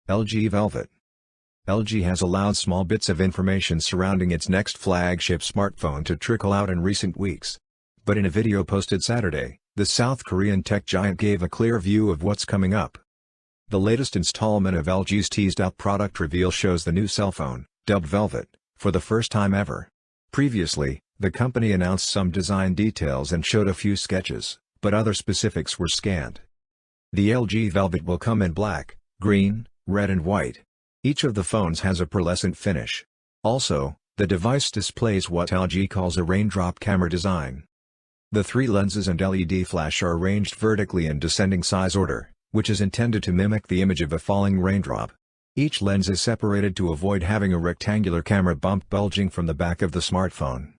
LG Velvet. LG has allowed small bits of information surrounding its next flagship smartphone to trickle out in recent weeks. But in a video posted Saturday, the South Korean tech giant gave a clear view of what's coming up. The latest installment of LG's teased-out product reveal shows the new cell phone, dubbed Velvet, for the first time ever. Previously, the company announced some design details and showed a few sketches, but other specifics were scant. The LG Velvet will come in black, green, red and white. Each of the phones has a pearlescent finish. Also, the device displays what LG calls a raindrop camera design. The 3 lenses and LED flash are arranged vertically in descending size order, which is intended to mimic the image of a falling raindrop. Each lens is separated to avoid having a rectangular camera bump bulging from the back of the smartphone.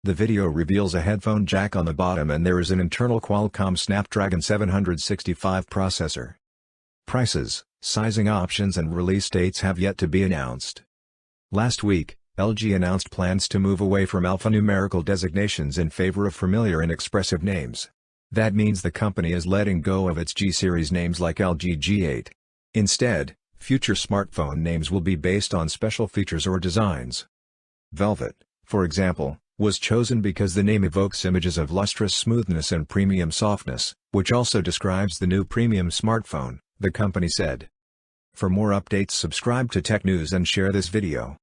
The video reveals a headphone jack on the bottom and there is an internal Qualcomm Snapdragon 765 processor. Prices, sizing options and release dates have yet to be announced. Last week, LG announced plans to move away from alphanumerical designations in favor of familiar and expressive names. That means the company is letting go of its G-series names like LG G8. Instead, future smartphone names will be based on special features or designs. Velvet, for example, was chosen because the name evokes images of lustrous smoothness and premium softness, which also describes the new premium smartphone, the company said. For more updates, subscribe to Tech News and share this video.